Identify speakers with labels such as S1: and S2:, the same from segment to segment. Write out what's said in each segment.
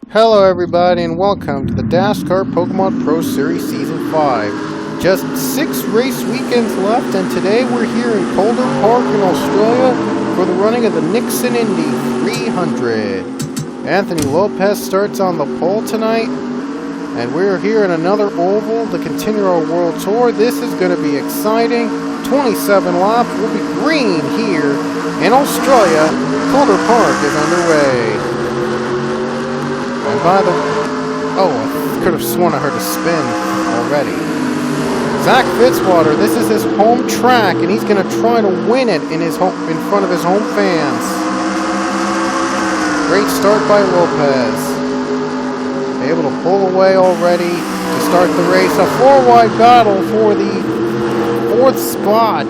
S1: Hello everybody and welcome to the DASCAR Pokemon Pro Series Season 5. Just 6 race weekends left and today we're here in Calder Park in Australia for the running of the Nixon Indy 300. Anthony Lopez starts on the pole tonight and we're here in another oval to continue our world tour. This is going to be exciting. 27 laps will be green here in Australia. Calder Park is underway. And by the I could have sworn I heard a spin already. Zach Fitzwater, this is his home track, and he's going to try to win it in front of his home fans. Great start by Lopez. Able to pull away already to start the race. A 4-wide battle for the 4th spot.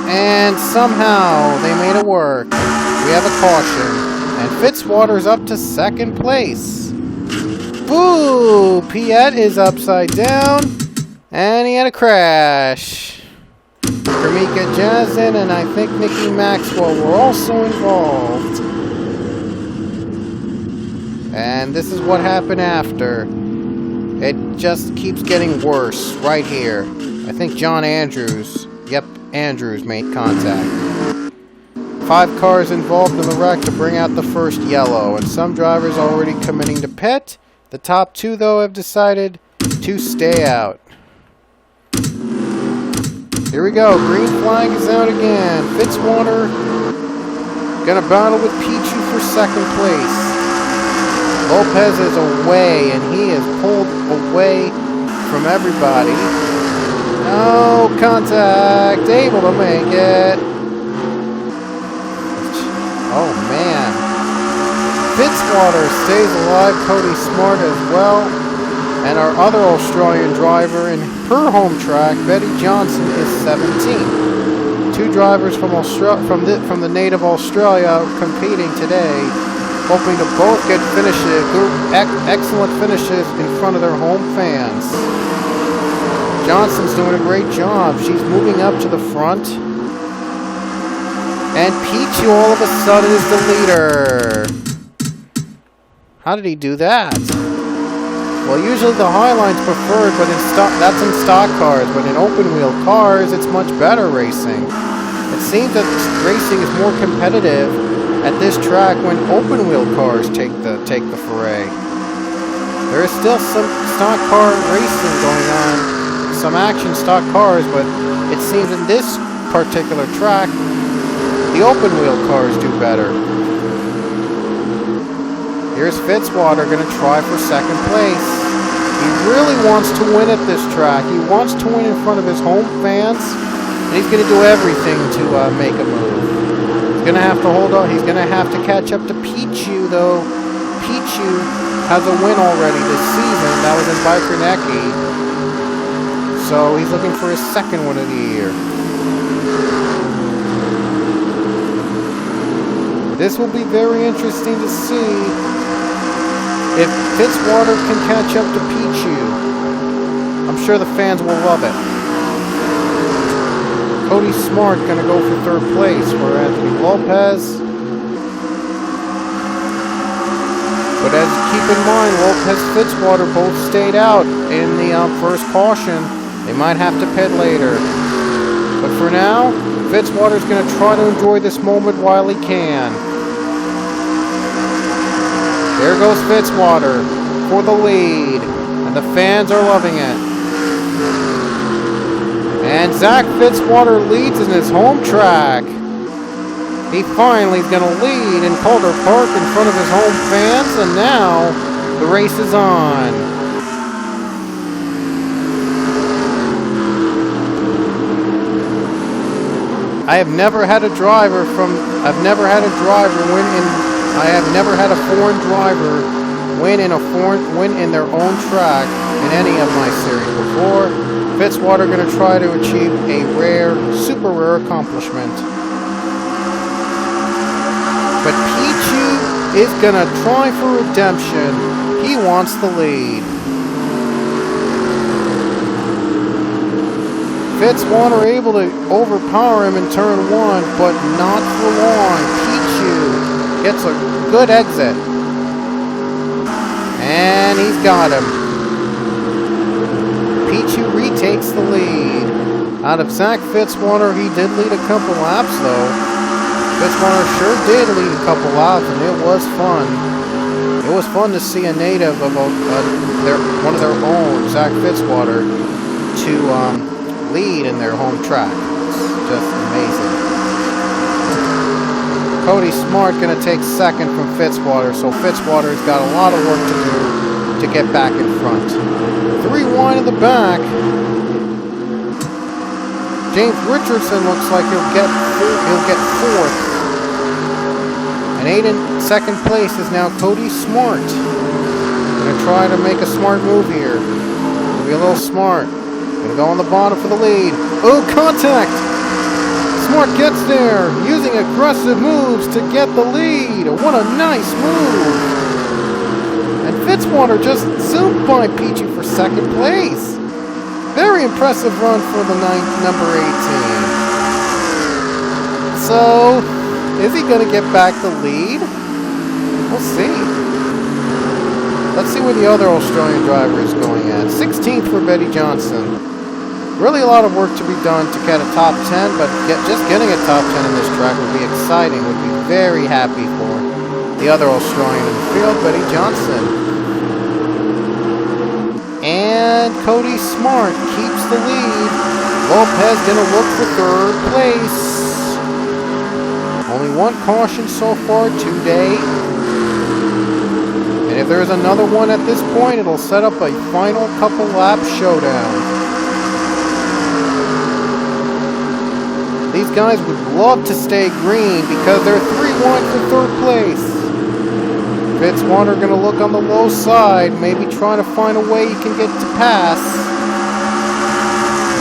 S1: And somehow they made it work. We have a caution. And Fitzwater's up to 2nd place. Boo! Piet is upside down. And he had a crash. Kamika Jazin and I think Nikki Maxwell were also involved. And this is what happened after. It just keeps getting worse right here. I think John Andrews, Andrews made contact. 5 cars involved in the wreck to bring out the first yellow, and some drivers already committing to pit. The top 2, though, have decided to stay out. Here we go. Green flag is out again. Fitzwater gonna battle with Pichu for 2nd place. Lopez is away, and he is pulled away from everybody. No contact. Able to make it. Oh man. Fitzwater stays alive, Cody Smart as well. And our other Australian driver in her home track, Betty Johnson, is 17. 2 drivers from the native Australia competing today, hoping to both get finishes, excellent finishes in front of their home fans. Johnson's doing a great job. She's moving up to the front. And Pichu all of a sudden is the leader. How did he do that? Well, usually the Highline's preferred, but that's in stock cars. But in open wheel cars, it's much better racing. It seems that racing is more competitive at this track when open wheel cars take the foray. There is still some stock car racing going on, some action stock cars, but it seems in this particular track, the open wheel cars do better. Here's Fitzwater going to try for 2nd place. He really wants to win at this track. He wants to win in front of his home fans, and he's going to do everything to make a move. He's going to have to hold on. He's going to have to catch up to Pichu, though. Pichu has a win already this season. That was in Bikernecki. So he's looking for his 2nd win of the year. This will be very interesting to see if Fitzwater can catch up to Pichu. I'm sure the fans will love it. Cody Smart going to go for 3rd place for Anthony Lopez. But as keep in mind, Lopez Fitzwater both stayed out in the first caution. They might have to pit later. But for now, Fitzwater's going to try to enjoy this moment while he can. There goes Fitzwater for the lead, and the fans are loving it. And Zach Fitzwater leads in his home track. He finally is going to lead in Calder Park in front of his home fans, and now the race is on. I have never had a driver a foreign driver win in their own track in any of my series before. Fitzwater going to try to achieve a super rare accomplishment. But Pichu is going to try for redemption. He wants the lead. Fitzwater able to overpower him in turn 1, but not for long. Pichu gets a good exit. And he's got him. Pichu retakes the lead. Out of Zach Fitzwater, he did lead a couple laps though. Fitzwater sure did lead a couple laps, and it was fun. It was fun to see a native of one of their own, Zach Fitzwater, to lead in their home track. It's just amazing. Cody Smart going to take second from Fitzwater, so Fitzwater's got a lot of work to do to get back in front. 3-1 in the back. James Richardson looks like he'll get fourth. And in second place is now Cody Smart. Gonna try to make a smart move here. Gonna be a little smart. Gonna go on the bottom for the lead. Oh, contact! Smart gets there, using aggressive moves to get the lead. What a nice move! And Fitzwater just zoomed by Pichu for second place. Very impressive run for the number 18. So, is he going to get back the lead? We'll see. Let's see where the other Australian driver is going at. 16th for Betty Johnson. Really a lot of work to be done to get a top 10, but just getting a top 10 in this track would be exciting. Would be very happy for the other Australian in the field, Betty Johnson. And Cody Smart keeps the lead. Lopez gonna look for third place. Only one caution so far today. And if there's another one at this point, it'll set up a final couple lap showdown. These guys would love to stay green because they're 3-1 for third place. Fitzwater going to look on the low side, maybe trying to find a way he can get to pass.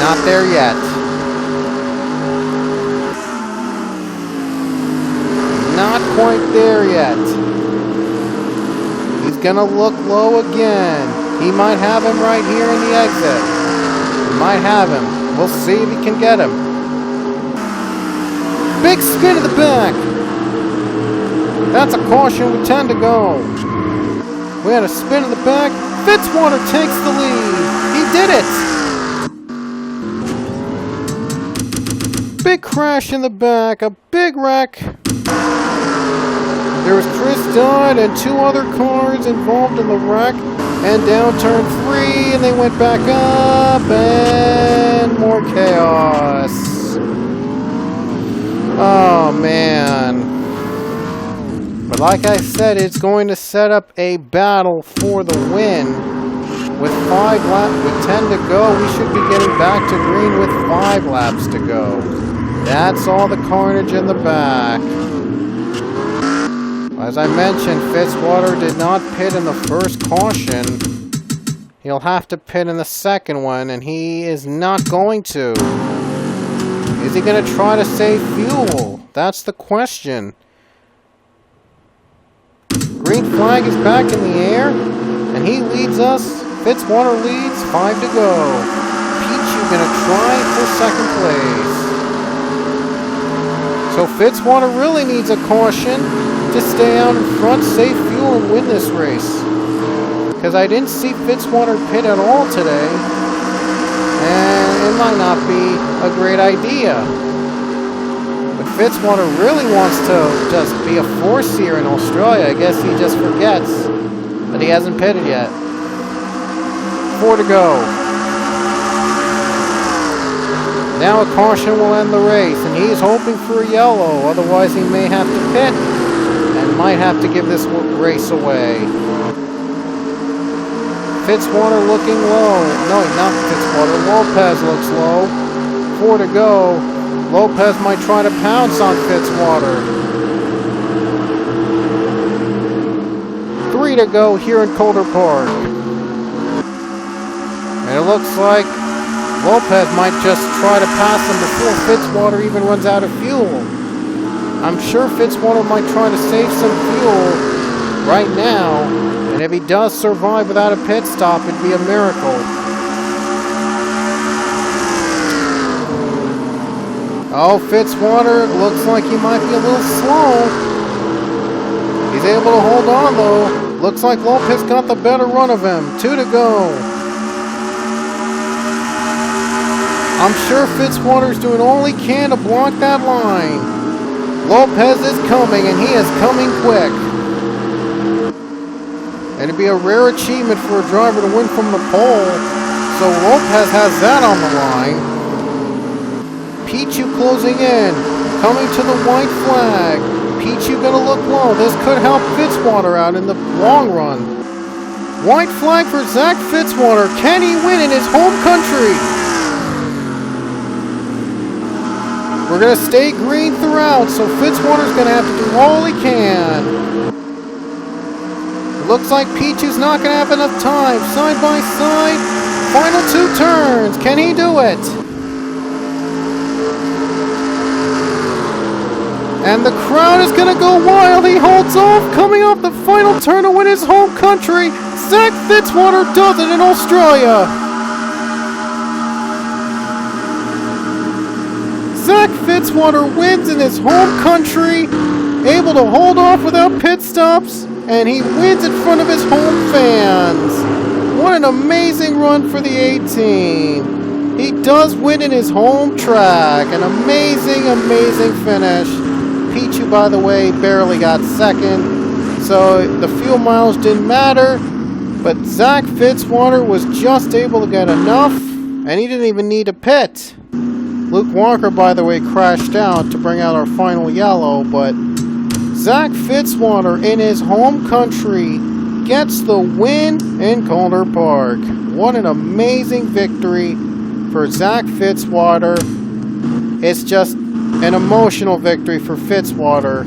S1: Not there yet. Not quite there yet. He's going to look low again. He might have him right here in the exit. He might have him. We'll see if he can get him. Big spin to the back. That's a caution with 10 to go. We had a spin in the back. Fitzwater takes the lead. He did it. Big crash in the back. A big wreck. There was Chris Dodd and two other cars involved in the wreck. And down turn 3, and they went back up, and more chaos. Oh, man. But like I said, it's going to set up a battle for the win. With 10 to go, we should be getting back to green with 5 laps to go. That's all the carnage in the back. As I mentioned, Fitzwater did not pit in the first caution. He'll have to pit in the second one, and he is not going to. Is he going to try to save fuel? That's the question. Green flag is back in the air, and he leads us. Fitzwater leads, 5 to go. Pichu going to try for second place. So Fitzwater really needs a caution to stay out in front, save fuel, and win this race. Because I didn't see Fitzwater pit at all today. And it might not be a great idea. But Fitzwater really wants to just be a force here in Australia. I guess he just forgets that he hasn't pitted yet. 4 to go. Now a caution will end the race, and he's hoping for a yellow. Otherwise he may have to pit and might have to give this race away. Fitzwater looking low. No, not Fitzwater. Lopez looks low. 4 to go. Lopez might try to pounce on Fitzwater. 3 to go here in Calder Park. And it looks like Lopez might just try to pass him before Fitzwater even runs out of fuel. I'm sure Fitzwater might try to save some fuel right now. And if he does survive without a pit stop, it'd be a miracle. Oh, Fitzwater looks like he might be a little slow. He's able to hold on, though. Looks like Lopez got the better run of him. 2 to go. I'm sure Fitzwater's doing all he can to block that line. Lopez is coming, and he is coming quick. And it'd be a rare achievement for a driver to win from the pole. So Lopez has that on the line. Pichu closing in. Coming to the white flag. Pichu gonna look low. This could help Fitzwater out in the long run. White flag for Zach Fitzwater. Can he win in his home country? We're gonna stay green throughout, so Fitzwater's gonna have to do all he can. It looks like Pichu's not gonna have enough time. Side by side. Final 2 turns. Can he do it? And the crowd is going to go wild. He holds off, coming off the final turn to win his home country. Zach Fitzwater does it in Australia. Zach Fitzwater wins in his home country, able to hold off without pit stops, and he wins in front of his home fans. What an amazing run for the 18. He does win in his home track. An amazing, amazing finish. Pichu, by the way, barely got second, so the fuel miles didn't matter, but Zach Fitzwater was just able to get enough, and he didn't even need a pit. Luke Walker, by the way, crashed out to bring out our final yellow, but Zach Fitzwater in his home country gets the win in Calder Park. What an amazing victory for Zach Fitzwater. It's just an emotional victory for Fitzwater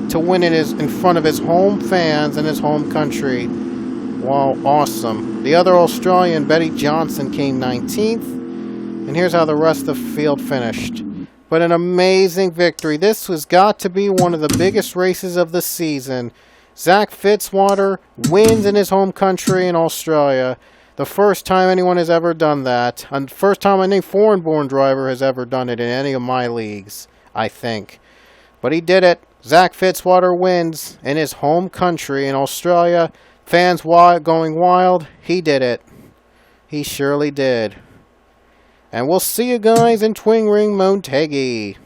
S1: to win in front of his home fans in his home country. Wow, awesome. The other Australian, Betty Johnson, came 19th. And here's how the rest of the field finished. But an amazing victory. This has got to be one of the biggest races of the season. Zach Fitzwater wins in his home country in Australia. The first time anyone has ever done that. And the first time any foreign-born driver has ever done it in any of my leagues, I think. But he did it. Zach Fitzwater wins in his home country in Australia. Fans going wild. He did it. He surely did. And we'll see you guys in Twing Ring Motegi.